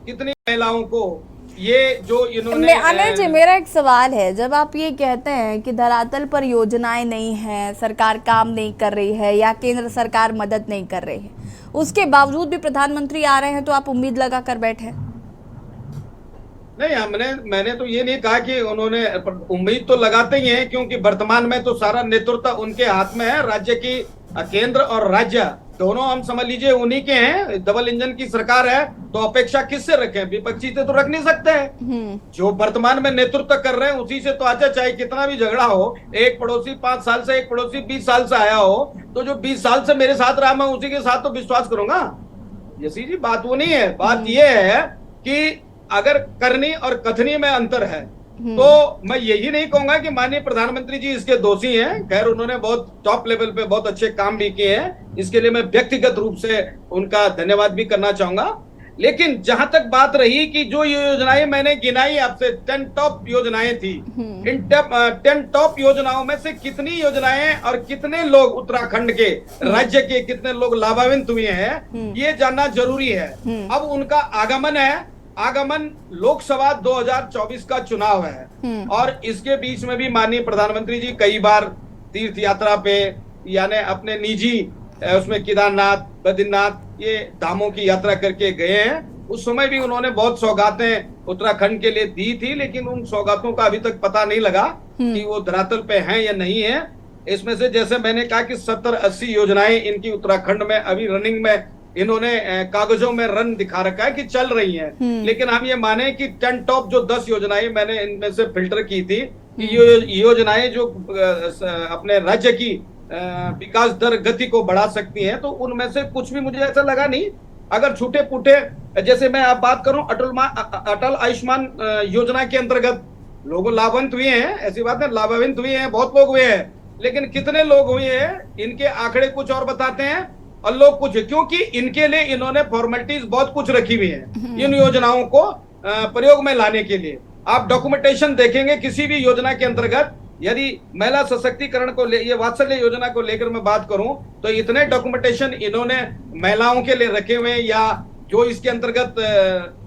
कितनी महिलाओं को ये जो इन्होंने अनिल जी, मेरा एक सवाल है, जब आप ये कहते हैं कि धरातल पर योजनाएं नहीं है, सरकार काम नहीं कर रही है या केंद्र सरकार मदद नहीं कर रही है, उसके बावजूद भी प्रधानमंत्री आ रहे हैं, तो आप उम्मीद लगा कर बैठे? नहीं, मैंने तो ये नहीं कहा कि उन्होंने, उम्मीद तो लगाते ही हैं, क्योंकि वर्तमान में तो सारा नेतृत्व उनके हाथ में है। राज्य की, केंद्र और राज्य दोनों हम समझ लीजिए उन्हीं के हैं। डबल इंजन की सरकार है, तो अपेक्षा किससे रखें? विपक्षी से तो रख नहीं सकते हैं। जो वर्तमान में नेतृत्व कर रहे हैं उसी से तो आचा, चाहे कितना भी झगड़ा हो। एक पड़ोसी 5 साल से, एक पड़ोसी 20 साल से आया हो, तो जो 20 साल से मेरे साथ रहा, मैं उसी के साथ तो विश्वास करूंगा। यसी जी, बात वो नहीं है। बात ये है कि अगर करनी और कथनी में अंतर है, तो मैं यही नहीं कहूंगा कि माननीय प्रधानमंत्री जी इसके दोषी हैं। खैर, उन्होंने बहुत टॉप लेवल पे बहुत अच्छे काम भी किए हैं, इसके लिए मैं व्यक्तिगत रूप से उनका धन्यवाद भी करना चाहूंगा। लेकिन जहां तक बात रही कि जो योजनाएं मैंने गिनाई आपसे, 10 टॉप योजनाएं थी, इन 10 टॉप योजनाओं में से कितनी योजनाएं और कितने लोग उत्तराखंड के, राज्य के कितने लोग लाभान्वित हुए हैं, ये जानना जरूरी है। अब उनका आगमन लोकसभा 2024 का चुनाव है, और इसके बीच में भी माननीय प्रधानमंत्री जी कई बार तीर्थ यात्रा पे, यानी अपने निजी उसमें केदारनाथ, बद्रीनाथ, ये धामों की यात्रा करके गए हैं। उस समय भी उन्होंने बहुत सौगातें उत्तराखंड के लिए दी थी, लेकिन उन सौगातों का अभी तक पता नहीं लगा कि वो धरातल पे हैं या नहीं है। इसमें से जैसे मैंने कहा कि 70-80 योजनाएं इनकी उत्तराखंड में अभी रनिंग में, इन्होंने कागजों में रन दिखा रखा है कि चल रही हैं। लेकिन हम ये माने कि 10 टॉप जो 10 योजनाएं मैंने इनमें से फिल्टर की थी, कि ये योजनाएं जो अपने राज्य की विकास दर गति को बढ़ा सकती हैं, तो उनमें से कुछ भी मुझे ऐसा लगा नहीं। अगर छूटे फूटे, जैसे मैं आप बात करूं अटल आयुष्मान योजना के अंतर्गत लोग लाभान्वित हुए हैं, ऐसी बात है, लाभान्वित हुए हैं, बहुत लोग हुए हैं, लेकिन कितने लोग हुए हैं, इनके आंकड़े कुछ और बताते हैं और लोग कुछ, क्योंकि इनके लिए इन्होंने फॉर्मेलिटीज बहुत कुछ रखी हुई है इन योजनाओं को प्रयोग में लाने के लिए। आप डॉक्यूमेंटेशन देखेंगे किसी भी योजना के अंतर्गत, यदि महिला सशक्तिकरण को ये वात्सल्य योजना को लेकर मैं बात करूं, तो इतने डॉक्यूमेंटेशन इन्होंने महिलाओं के लिए रखे हुए हैं, या जो इसके अंतर्गत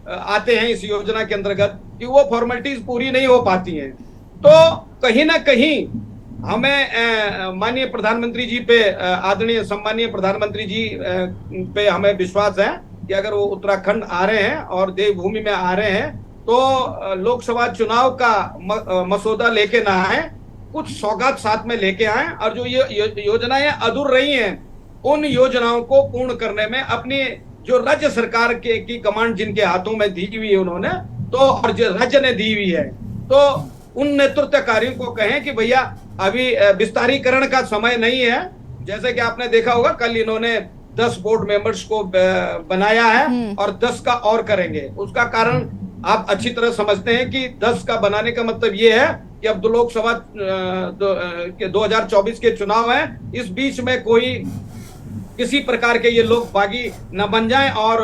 आते हैं इस योजना के अंतर्गत, कि वो फॉर्मेलिटीज पूरी नहीं हो पाती हैं। तो कहीं ना कहीं हमें माननीय प्रधानमंत्री जी पे, आदरणीय सम्मानीय प्रधानमंत्री जी पे हमें विश्वास है कि अगर वो उत्तराखंड आ रहे हैं और देवभूमि में आ रहे हैं, तो लोकसभा चुनाव का मसौदा लेके ना आए, कुछ सौगात साथ में लेके आए, और जो ये योजनाएं अधूर रही हैं, उन योजनाओं को पूर्ण करने में अपनी जो राज्य सरकार की कमांड जिनके हाथों में दी हुई है उन्होंने, तो और जो राज्य ने दी हुई है, तो उन नेतृत्वकारियों को कहें कि भैया अभी विस्तारीकरण का समय नहीं है। जैसे कि आपने देखा होगा, कल इन्होंने 10 बोर्ड मेंबर्स को बनाया है और 10 का और करेंगे। उसका कारण आप अच्छी तरह समझते हैं कि 10 का बनाने का मतलब ये है कि अब लोकसभा 2024 के चुनाव है, इस बीच में कोई किसी प्रकार के ये लोग बागी न बन जाएं और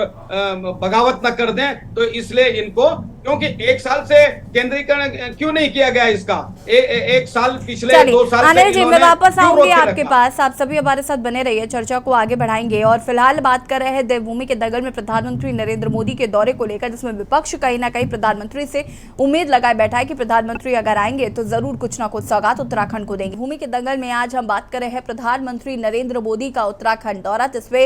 बगावत न कर दें, तो इसलिए इनको क्योंकि एक साल से केंद्रीकरण क्यों नहीं किया गया इसका? एक साल पिछले 2 चलिए साल से अनिल जी, मैं इन्होंने वापस क्यों आऊंगी रोक के आपके रखा? पास। आप सभी हमारे साथ बने रहिए, चर्चा को आगे बढ़ाएंगे। और फिलहाल बात कर रहे हैं देवभूमि के दंगल में प्रधानमंत्री नरेंद्र मोदी के दौरे को लेकर, जिसमें विपक्ष कहीं ना कहीं प्रधानमंत्री से उम्मीद लगाए बैठा है कि प्रधानमंत्री अगर आएंगे तो जरूर कुछ ना कुछ सौगात उत्तराखंड को देंगे। भूमि के दंगल में आज हम बात कर रहे हैं प्रधानमंत्री नरेंद्र मोदी का उत्तराखंड दौरा, जिसमें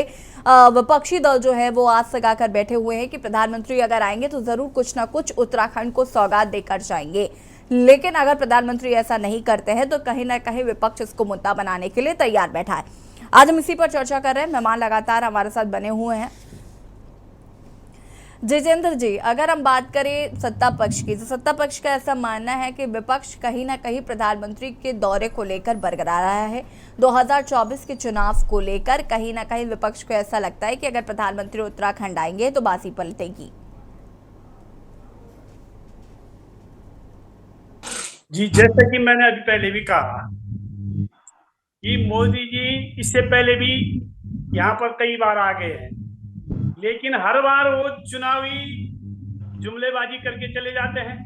विपक्षी दल जो है वो आस लगाकर बैठे हुए हैं कि प्रधानमंत्री अगर आएंगे तो जरूर कुछ ना कुछ उत्तराखंड को सौगात देकर जाएंगे। लेकिन अगर प्रधानमंत्री ऐसा नहीं करते हैं तो कहीं ना कहीं विपक्ष इसको मुद्दा बनाने के लिए तैयार बैठा है। आज हम इसी पर चर्चा कर रहे हैं। मेहमान लगातार हमारे साथ बने हुए हैं। जितेंद्र जी, अगर हम बात करें सत्ता पक्ष की, तो सत्ता पक्ष का ऐसा मानना है कि विपक्ष कहीं ना कहीं प्रधानमंत्री के दौरे को लेकर बरकरार रहा है। 2024 के चुनाव को लेकर कहीं ना कहीं विपक्ष को ऐसा लगता है कि अगर प्रधानमंत्री उत्तराखंड आएंगे तो बाजी पलटेगी। जी, जैसे कि मैंने अभी पहले भी कहा कि मोदी जी इससे पहले भी यहाँ पर कई बार आ गए हैं, लेकिन हर बार वो चुनावी जुमलेबाजी करके चले जाते हैं।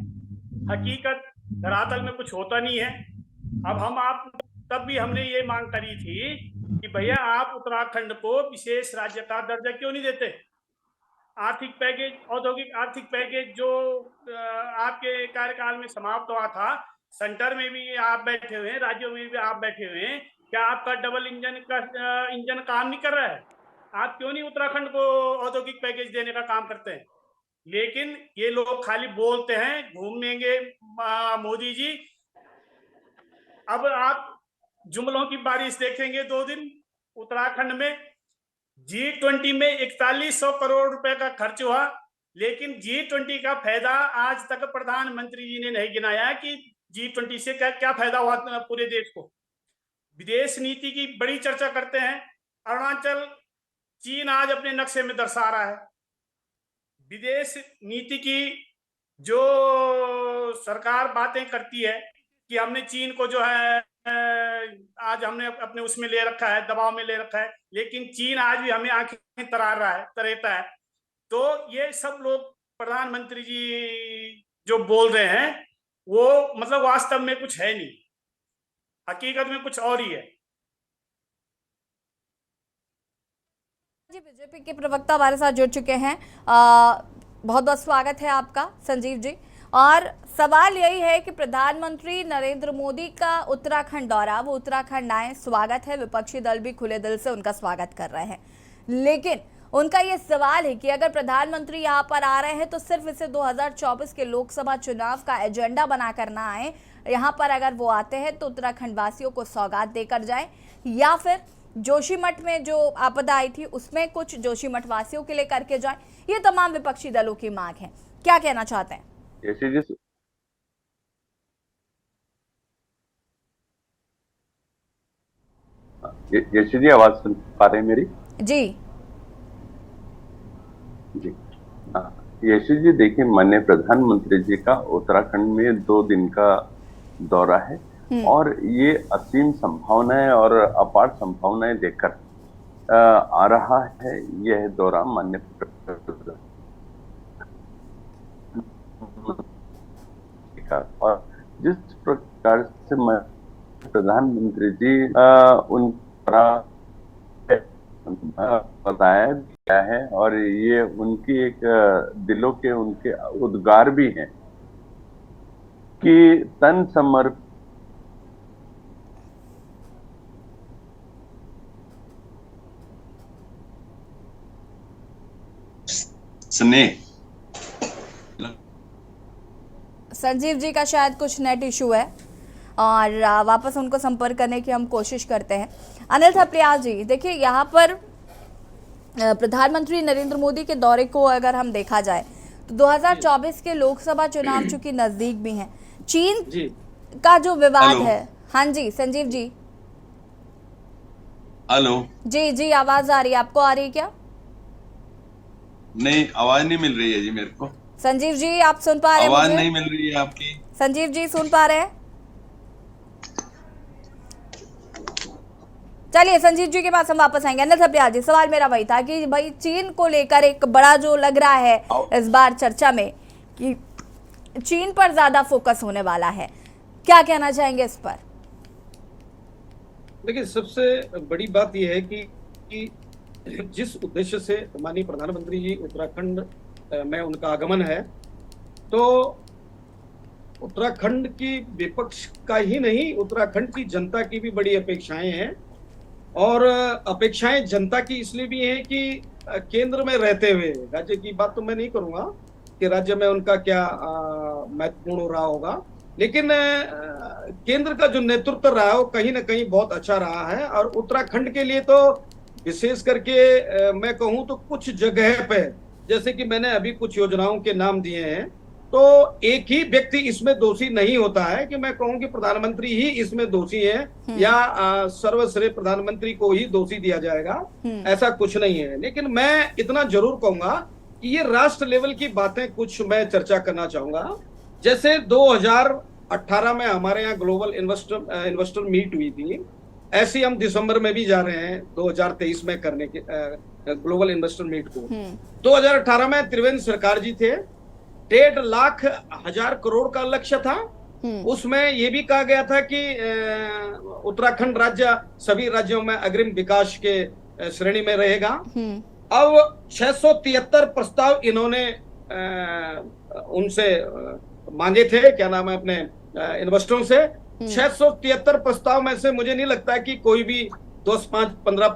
हकीकत धरातल में कुछ होता नहीं है। अब तब भी हमने ये मांग करी थी कि भैया आप उत्तराखंड को विशेष राज्य का दर्जा क्यों नहीं देते? आर्थिक पैकेज, औद्योगिक आर्थिक पैकेज जो आपके कार्यकाल में समाप्त हुआ था, सेंटर में भी आप बैठे हुए हैं, राज्यों में भी आप बैठे हुए हैं, क्या आपका डबल इंजन काम नहीं कर रहा है? आप क्यों नहीं उत्तराखंड को औद्योगिक पैकेज देने का काम करते हैं? लेकिन ये लोग खाली बोलते हैं, घूमेंगे मोदी जी। अब आप जुमलों की बारिश देखेंगे 2 दिन उत्तराखंड में। G20 में 4100 करोड़ रुपए का खर्च हुआ, लेकिन G20 का फायदा आज तक प्रधानमंत्री जी ने नहीं गिनाया कि G20 से क्या फायदा हुआ पूरे देश को। विदेश नीति की बड़ी चर्चा करते हैं। अरुणाचल चीन आज अपने नक्शे में दर्शा रहा है। विदेश नीति की जो सरकार बातें करती है कि हमने चीन को जो है आज हमने अपने उसमें ले रखा है, दबाव में ले रखा है, लेकिन चीन आज भी हमें आंखें तरेता है। तो ये सब लोग प्रधानमंत्री जी जो बोल रहे हैं वो मतलब वास्तव में कुछ है नहीं, हकीकत में कुछ और ही है। जी, बीजेपी के प्रवक्ता हमारे साथ जुड़ चुके हैं। बहुत बहुत स्वागत है आपका संजीव जी। और सवाल यही है कि प्रधानमंत्री नरेंद्र मोदी का उत्तराखंड दौरा, वो उत्तराखंड आए, स्वागत है, विपक्षी दल भी खुले दिल से उनका स्वागत कर रहे हैं। लेकिन उनका ये सवाल है कि अगर प्रधानमंत्री यहाँ पर आ रहे हैं तो सिर्फ इसे 2024 के लोकसभा चुनाव का एजेंडा बनाकर ना आए। यहाँ पर अगर वो आते हैं तो उत्तराखंड वासियों को सौगात देकर जाएं, या फिर जोशीमठ में जो आपदा आई थी उसमें कुछ जोशीमठ वासियों के लिए करके जाएं। ये तमाम विपक्षी दलों की मांग है। क्या कहना चाहते हैं? यशी जी, आवाज सुन पा रहे हैं मेरी? जी जी हाँ, यशी जी, देखिए, माननीय प्रधानमंत्री जी का उत्तराखंड में 2 दिन का दौरा है और ये असीम संभावनाएं और अपार संभावनाएं देखकर आ रहा है यह दौरा माननीय और जिस प्रकार से प्रधानमंत्री जी उन बताया गया है और ये उनकी एक दिलों के उनके उद्गार भी हैं कि तन समर्पण स्नेह। संजीव जी का शायद कुछ नेट इशू है और वापस उनको संपर्क करने की हम कोशिश करते हैं। अनिल थपलियाल जी, देखिए, यहाँ पर प्रधानमंत्री नरेंद्र मोदी के दौरे को अगर हम देखा जाए तो 2024 के लोकसभा चुनाव चूंकि नजदीक भी हैं, चीन का जो विवाद है। हाँ जी संजीव जी। हेलो जी जी, आवाज आ रही है, आपको आ रही है क्या? नहीं, आवाज नहीं मिल रही है जी मेरे को। संजीव जी, आप सुन पा रहे हैं? आवाज नहीं मिल रही है आपकी। संजीव जी सुन पा रहे हैं? चलिए संजीव जी के पास हम वापस आएंगे। अनिल थपलियाल जी, सवाल मेरा वही था कि भाई चीन को लेकर एक बड़ा जो लग रहा है इस बार चर्चा में कि चीन पर ज्यादा फोकस होने वाला है, क्या कहना चाहेंगे इस पर? देखिए, सबसे बड़ी बात यह है कि जिस उद्देश्य से माननीय प्रधानमंत्री जी उत्तराखंड में उनका आगमन है, तो उत्तराखंड की विपक्ष का ही नहीं, उत्तराखंड की जनता की भी बड़ी अपेक्षाएं हैं। और अपेक्षाएं जनता की इसलिए भी हैं कि केंद्र में रहते हुए, राज्य की बात तो मैं नहीं करूंगा कि राज्य में उनका क्या महत्वपूर्ण हो रहा होगा, लेकिन केंद्र का जो नेतृत्व रहा है वो कहीं ना कहीं बहुत अच्छा रहा है। और उत्तराखंड के लिए तो विशेष करके मैं कहूं तो कुछ जगह पे, जैसे कि मैंने अभी कुछ योजनाओं के नाम दिए हैं, तो एक ही व्यक्ति इसमें दोषी नहीं होता है कि मैं कहूं कि प्रधानमंत्री ही इसमें दोषी है या सर्वश्रेय प्रधानमंत्री को ही दोषी दिया जाएगा, ऐसा कुछ नहीं है। लेकिन मैं इतना जरूर कहूंगा कि ये राष्ट्र लेवल की बातें कुछ मैं चर्चा करना चाहूंगा। जैसे 2018 में हमारे यहाँ ग्लोबल इन्वेस्टर मीट हुई थी, ऐसे हम दिसंबर में भी जा रहे हैं 2023 में करने के ग्लोबल इन्वेस्टर मीट को। 2018 में त्रिवेंद्र सरकार जी थे, 1.5 लाख हजार करोड़ का लक्ष्य था। उसमें ये भी कहा गया था कि उत्तराखंड राज्य सभी राज्यों में अग्रिम विकास के श्रेणी में रहेगा। अब 673 प्रस्ताव इन्होंने उनसे मांगे थे, क्या नाम है, अपने इन्वेस्टरों से। 673 प्रस्ताव में से मुझे नहीं लगता है कि कोई भी 10, 5, 15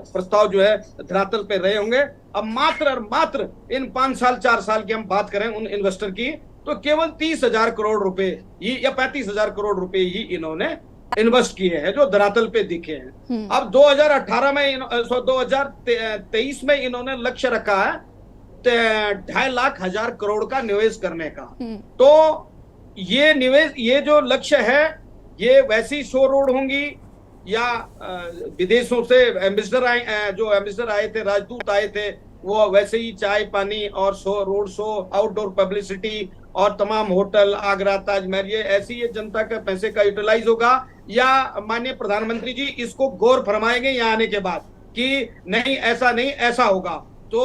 प्रस्ताव जो है धरातल पे रहे होंगे। अब मात्र और मात्र इन 5 साल 4 साल की हम बात करें उन इन्वेस्टर की, तो केवल 30,000 करोड़ रुपए ही या 35,000 करोड़ रुपए ही इन्होंने इन्वेस्ट किए हैं जो धरातल पे दिखे हैं। अब 2018 में 2023 में इन्होंने लक्ष्य रखा है 2.5 लाख हजार करोड़ का निवेश करने का। तो ये निवेश, ये जो लक्ष्य है, ये वैसी शो रोड होंगी या विदेशों से एम्बेसडर आए, जो एम्बेसडर आए थे, राजदूत आए थे, वो वैसे ही चाय पानी और रोड शो, आउटडोर पब्लिसिटी और तमाम होटल, आगरा ताजमहल, ये ऐसी ये जनता के पैसे का यूटिलाइज होगा, या माननीय प्रधानमंत्री जी इसको गौर फरमाएंगे यहाँ आने के बाद कि नहीं ऐसा नहीं ऐसा होगा। तो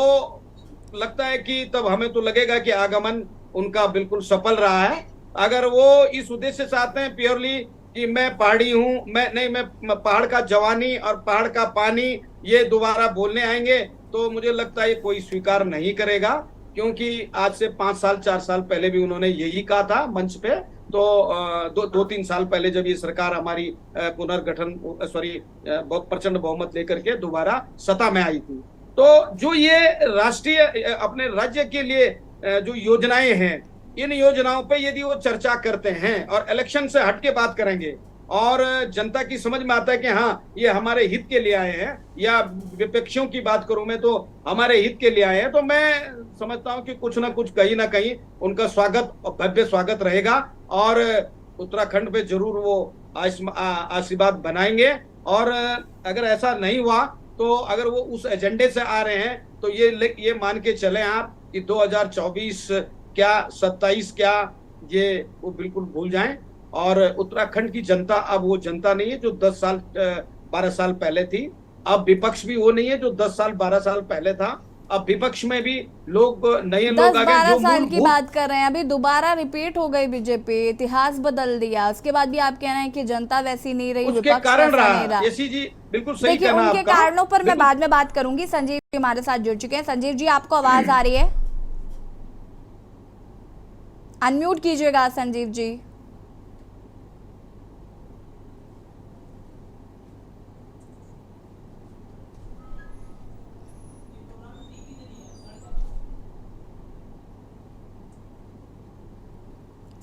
लगता है कि तब हमें तो लगेगा कि आगमन उनका बिल्कुल सफल रहा है। अगर वो इस उद्देश्य से आते हैं प्योरली कि मैं पहाड़ी हूं, मैं पहाड़ का जवानी और पहाड़ का पानी ये दोबारा बोलने आएंगे, तो मुझे लगता है कोई स्वीकार नहीं करेगा, क्योंकि आज से 5 साल 4 साल पहले भी उन्होंने यही कहा था मंच पे। तो 2-3 साल पहले जब ये सरकार हमारी पुनर्गठन बहुत प्रचंड बहुमत लेकर के दोबारा सत्ता में आई थी, तो जो ये राष्ट्रीय अपने राज्य के लिए जो योजनाएं हैं, इन योजनाओं पे यदि वो चर्चा करते हैं और इलेक्शन से हट के बात करेंगे और जनता की समझ में आता है कि हाँ ये हमारे हित के लिए आए हैं, या विपक्षियों की बात करूं मैं तो हमारे हित के लिए आए हैं, तो मैं समझता हूं कि कुछ ना कुछ कहीं ना कहीं उनका स्वागत, भव्य स्वागत रहेगा और उत्तराखंड पे जरूर वो आशीर्वाद बनाएंगे। और अगर ऐसा नहीं हुआ तो अगर वो उस एजेंडे से आ रहे हैं तो ये मान के चले आप कि 2024 क्या 27 क्या ये वो बिल्कुल भूल जाएं। और उत्तराखंड की जनता अब वो जनता नहीं है जो 10 साल 12 साल पहले थी। अब विपक्ष भी वो नहीं है जो 10 साल 12 साल पहले था। अब विपक्ष में भी लोग नए लोग आ गए। 10-12 साल की बात कर रहे हैं, अभी दोबारा रिपीट हो गई बीजेपी, इतिहास बदल दिया, उसके बाद भी आप कह रहे हैं कि जनता वैसी नहीं रही, उसके कारण रहा। यशी जी बिल्कुल सही कहना आपका। उनके कारणों पर मैं बाद में बात करूंगी। संजीव जी हमारे साथ जुड़ चुके हैं। संजीव जी, आपको आवाज आ रही है? अनम्यूट कीजिएगा संजीव जी।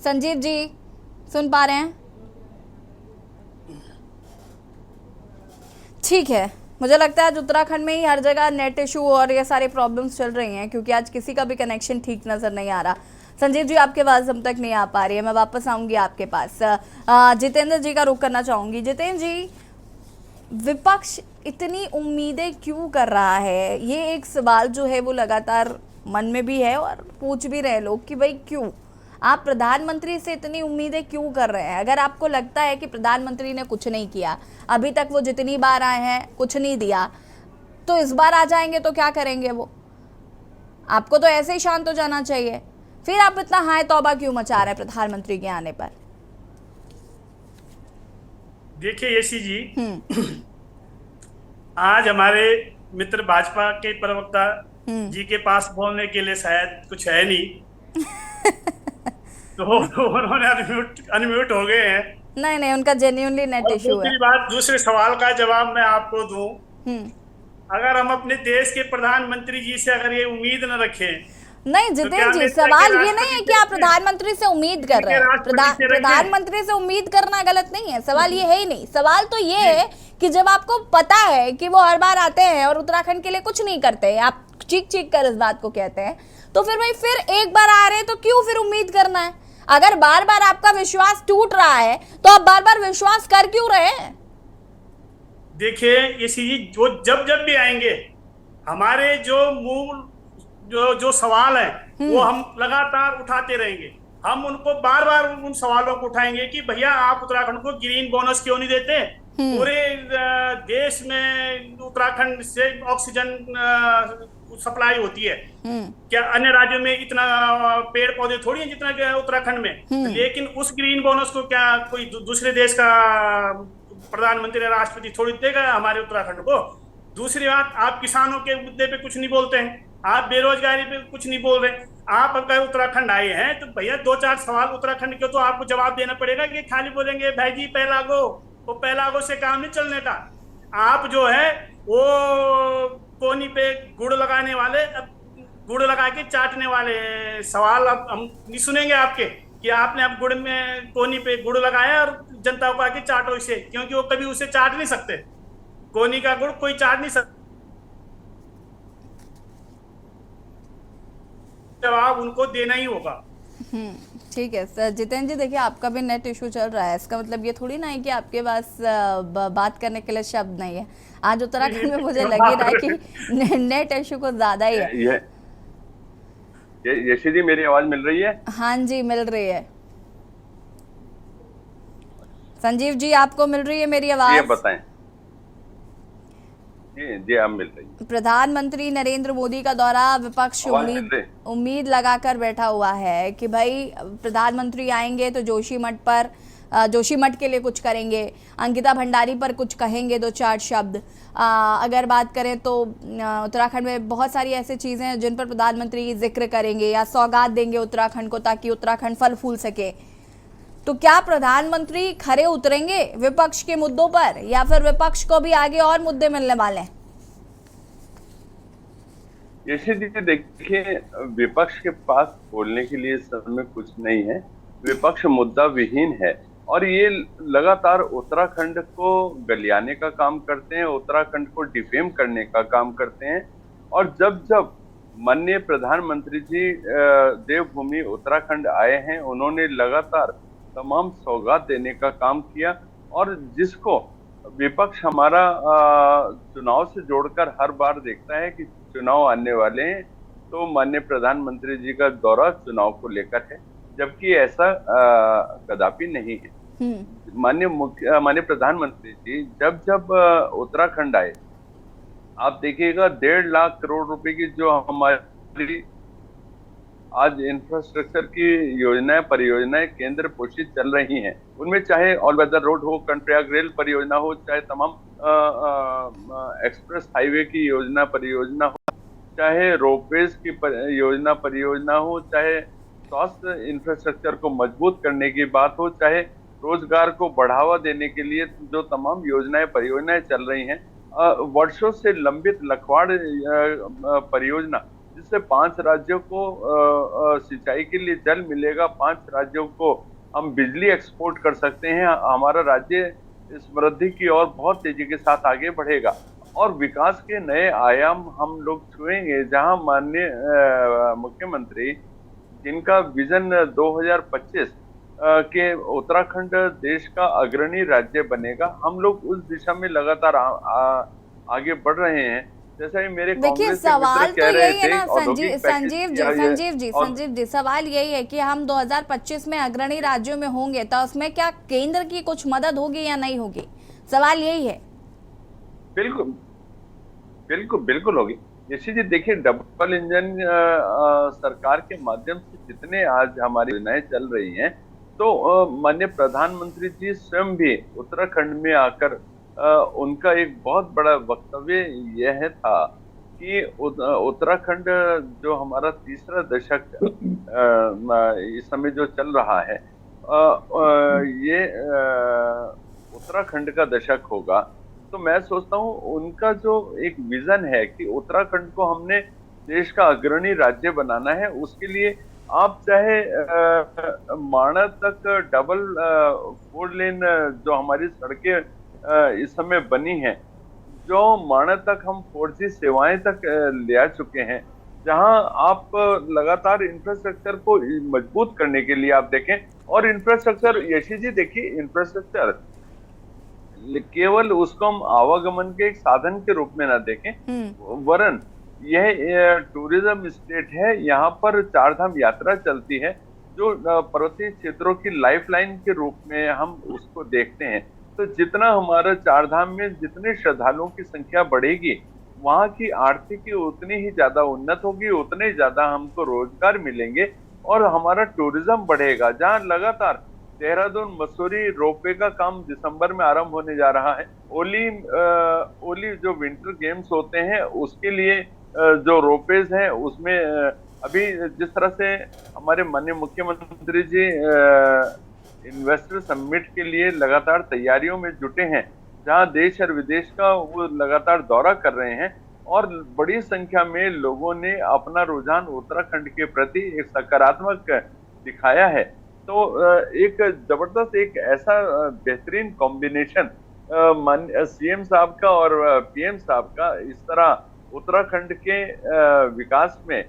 संजीव जी सुन पा रहे हैं? ठीक है, मुझे लगता है आज उत्तराखंड में ही हर जगह नेट इशू और ये सारे प्रॉब्लम्स चल रही हैं, क्योंकि आज किसी का भी कनेक्शन ठीक नजर नहीं आ रहा। संजीव जी, आपकी आवाज़ हम तक नहीं आ पा रही है, मैं वापस आऊंगी आपके पास। जितेंद्र जी का रुख करना चाहूंगी। जितेंद्र जी, विपक्ष इतनी उम्मीदें क्यों कर रहा है? ये एक सवाल जो है वो लगातार मन में भी है और पूछ भी रहे लोग कि भाई क्यों आप प्रधानमंत्री से इतनी उम्मीदें क्यों कर रहे हैं? अगर आपको लगता है कि प्रधानमंत्री ने कुछ नहीं किया, अभी तक वो जितनी बार आए हैं कुछ नहीं दिया, तो इस बार आ जाएंगे तो क्या करेंगे वो? आपको तो ऐसे ही शांत हो जाना चाहिए। फिर आप इतना हाय तौबा क्यों मचा रहे हैं प्रधानमंत्री के आने पर? देखिए यशी जी, आज हमारे मित्र भाजपा के प्रवक्ता जी के पास बोलने के लिए शायद कुछ है नहीं तो उन्होंने अनम्यूट हो गए हैं। नहीं, उनका जेन्युइनली नेट इशू है। दूसरी बात, दूसरे सवाल का जवाब मैं आपको दूं, अगर हम अपने देश के प्रधानमंत्री जी से अगर ये उम्मीद न रखें, नहीं जितेंद्र जी, सवाल ये नहीं है कि आप प्रधानमंत्री से उम्मीद कर रहे हैं। प्रधानमंत्री से उम्मीद करना गलत नहीं है, सवाल ये है ही नहीं। सवाल तो ये है कि जब आपको पता है कि वो हर बार आते हैं और उत्तराखंड के लिए कुछ नहीं करते, आप चीख चीख कर इस बात को कहते हैं, तो फिर भाई फिर एक बार आ रहे हैं तो क्यों फिर उम्मीद करना है? अगर बार बार आपका विश्वास टूट रहा है तो आप बार बार विश्वास कर क्यों रहे हैं? देखिए ये जो जब भी आएंगे, हमारे जो मूल जो सवाल है वो हम लगातार उठाते रहेंगे। हम उनको बार बार उन सवालों को उठाएंगे कि भैया आप उत्तराखंड को ग्रीन बोनस क्यों नहीं देते? पूरे देश में उत्तराखंड से ऑक्सीजन सप्लाई होती है, क्या अन्य राज्यों में इतना पेड़ पौधे थोड़ी हैं जितना उत्तराखंड में? लेकिन उस ग्रीन बोनस को क्या कोई दूसरे देश का प्रधानमंत्री राष्ट्रपति थोड़ी देगा हमारे उत्तराखंड को? दूसरी बात, आप किसानों के मुद्दे पे कुछ नहीं बोलते हैं, आप बेरोजगारी पे कुछ नहीं बोल रहे। आप अगर उत्तराखंड आए हैं तो भैया 2-4 सवाल उत्तराखंड के तो आपको जवाब देना पड़ेगा कि खाली बोलेंगे भाई जी पहलागो, वो पहलागो से काम नहीं चलने का। आप जो है वो कोनी पे गुड़ लगाने वाले, गुड़ लगा के चाटने वाले सवाल अब हम नहीं सुनेंगे आपके कि आपने अब गुड़ में कोनी पे गुड़ लगाया और जनता को आके चाटो इसे, क्योंकि वो कभी उसे चाट नहीं सकते। कोनी का गुड़ कोई चाट नहीं सकता, जवाब उनको देना ही होगा। ठीक है सर। जितेंद्र जी देखिए, आपका भी नेट इशू चल रहा है, इसका मतलब ये थोड़ी ना है कि आपके पास बात करने के लिए शब्द नहीं है। आज उत्तराखंड में मुझे लग ही रहा है कि नेट इशू को ज्यादा ही है। यशी जी, मेरी आवाज मिल रही है? हाँ जी, मिल रही है। संजीव जी, आपको मिल रही है मेरी आवाज? ये बताएं। जी आप मिल रही है। प्रधानमंत्री नरेंद्र मोदी का दौरा, विपक्ष उम्मीद लगाकर बैठा हुआ है कि भाई प्रधानमंत्री आएंगे तो जोशीमठ के लिए कुछ करेंगे, अंकिता भंडारी पर कुछ कहेंगे 2-4 शब्द। अगर बात करें तो उत्तराखंड में बहुत सारी ऐसी चीजें हैं जिन पर प्रधानमंत्री जिक्र करेंगे या सौगात देंगे उत्तराखंड को, ताकि उत्तराखंड फल फूल सके। तो क्या प्रधानमंत्री खरे उतरेंगे विपक्ष के मुद्दों पर, या फिर विपक्ष को भी आगे और मुद्दे मिलने वाले हैं? यशी जी देखिए, विपक्ष के पास बोलने के लिए समय कुछ नहीं है। विपक्ष मुद्दा विहीन है और ये लगातार उत्तराखंड को गलियाने का काम करते हैं, उत्तराखंड को डिफेम करने का काम करते हैं। और जब माननीय प्रधानमंत्री जी देवभूमि उत्तराखंड आए हैं, उन्होंने लगातार तमाम सौगात देने का काम किया, और जिसको विपक्ष हमारा चुनाव से जोड़कर हर बार देखता है कि चुनाव आने वाले हैं तो माननीय प्रधानमंत्री जी का दौरा चुनाव को लेकर है, जबकि ऐसा कदापि नहीं है। माननीय प्रधानमंत्री जी जब उत्तराखंड आए, आप देखिएगा 1.5 लाख करोड़ रुपए की जो हमारी आज इंफ्रास्ट्रक्चर की योजनाएं परियोजनाएं केंद्र पोषित चल रही हैं, उनमें चाहे ऑल वेदर रोड हो, कर्णप्रयाग रेल परियोजना हो, चाहे तमाम एक्सप्रेस हाईवे की योजना परियोजना हो, चाहे रोपवेज की योजना परियोजना हो, चाहे स्वास्थ्य इंफ्रास्ट्रक्चर को मजबूत करने की बात हो, चाहे रोजगार को बढ़ावा देने के लिए जो तमाम योजनाएं परियोजनाएं चल रही हैं, वर्षों से लंबित लखवाड़ परियोजना जिससे 5 राज्यों को सिंचाई के लिए जल मिलेगा, 5 राज्यों को हम बिजली एक्सपोर्ट कर सकते हैं, हमारा राज्य समृद्धि की ओर बहुत तेजी के साथ आगे बढ़ेगा और विकास के नए आयाम हम लोग छुएंगे। जहां माननीय मुख्यमंत्री जिनका विजन 2025 के उत्तराखंड देश का अग्रणी राज्य बनेगा, हम लोग उस दिशा में लगातार आगे बढ़ रहे हैं। जैसा ही मेरे देखिए सवाल तो यही है ना संजीव जी, सवाल यही है कि हम 2025 में अग्रणी राज्यों में होंगे तो उसमें क्या केंद्र की कुछ मदद होगी या नहीं होगी? सवाल यही है। बिल्कुल होगी। यशी जी देखिए, डबल इंजन सरकार के माध्यम से जितने आज हमारी योजनाएं चल रही हैं, तो माननीय प्रधानमंत्री जी स्वयं भी उत्तराखंड में आकर उनका एक बहुत बड़ा वक्तव्य यह था कि उत्तराखंड जो हमारा तीसरा दशक इस समय जो चल रहा है, ये उत्तराखंड का दशक होगा। तो मैं सोचता हूँ उनका जो एक विजन है कि उत्तराखंड को हमने देश का अग्रणी राज्य बनाना है, उसके लिए आप चाहे माणा तक डबल 4 लेन जो हमारी सड़कें इस समय बनी हैं, जो माणा तक हम 4G सेवाएं तक ले आ चुके हैं, जहां आप लगातार इंफ्रास्ट्रक्चर को मजबूत करने के लिए आप देखें, और इंफ्रास्ट्रक्चर यशी जी देखिए, इंफ्रास्ट्रक्चर केवल उसको हम आवागमन के एक साधन के रूप में ना देखें, वरन यह टूरिज्म स्टेट है। यहाँ पर 4 धाम यात्रा चलती है, जो पर्वतीय क्षेत्रों की लाइफलाइन के रूप में हम उसको देखते हैं। तो जितना हमारा 4 धाम में जितने श्रद्धालुओं की संख्या बढ़ेगी, वहाँ की आर्थिकी उतनी ही ज्यादा उन्नत होगी, उतने ही ज्यादा हमको रोजगार मिलेंगे और हमारा टूरिज्म बढ़ेगा। जहाँ लगातार देहरादून मसूरी रोपवे का काम दिसंबर में आरंभ होने जा रहा है। ओली जो विंटर गेम्स होते हैं उसके लिए जो रोपवेज हैं, उसमें अभी जिस तरह से हमारे माननीय मुख्यमंत्री जी इन्वेस्टर समिट के लिए लगातार तैयारियों में जुटे हैं, जहां देश और विदेश का वो लगातार दौरा कर रहे हैं और बड़ी संख्या में लोगों ने अपना रुझान उत्तराखंड के प्रति एक सकारात्मक दिखाया है। तो एक जबरदस्त, एक ऐसा बेहतरीन कॉम्बिनेशन सीएम साहब का और पीएम साहब का इस तरह उत्तराखंड के विकास में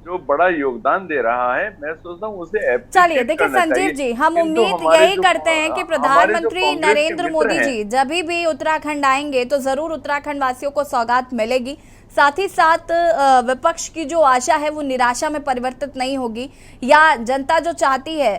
जो बड़ा योगदान दे रहा है, मैं सोचता हूँ उसे चलिए देखिए संजीव जी, हम उम्मीद यही करते हैं कि प्रधानमंत्री नरेंद्र मोदी जी जब भी उत्तराखंड आएंगे तो जरूर उत्तराखंड वासियों को सौगात मिलेगी। साथ ही साथ विपक्ष की जो आशा है वो निराशा में परिवर्तित नहीं होगी, या जनता जो चाहती है,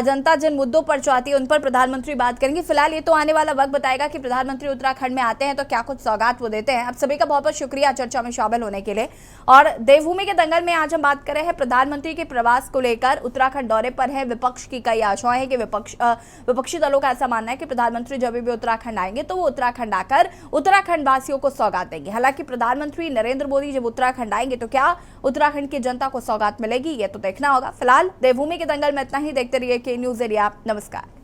जनता जिन मुद्दों पर चाहती है उन पर प्रधानमंत्री बात करेंगे। फिलहाल ये तो आने वाला वक्त बताएगा कि प्रधानमंत्री उत्तराखंड में आते हैं तो क्या कुछ सौगात वो देते हैं। आप सभी का बहुत बहुत शुक्रिया चर्चा में शामिल होने के लिए। और देवभूमि के दंगल में आज हम बात कर रहे हैं प्रधानमंत्री के प्रवास को लेकर। उत्तराखंड दौरे पर है, विपक्ष की कई आशाएं हैं कि विपक्षी दलों का ऐसा मानना है कि प्रधानमंत्री जब भी उत्तराखंड आएंगे तो वो उत्तराखंड आकर उत्तराखंड वासियों को सौगात देंगे। हालांकि प्रधानमंत्री नरेंद्र मोदी जब उत्तराखंड आएंगे तो क्या उत्तराखंड की जनता को सौगात मिलेगी, ये तो देखना होगा। फिलहाल देवभूमि के दंगल में इतना ही। देखते रहिए के न्यूज़ एरिया। नमस्कार।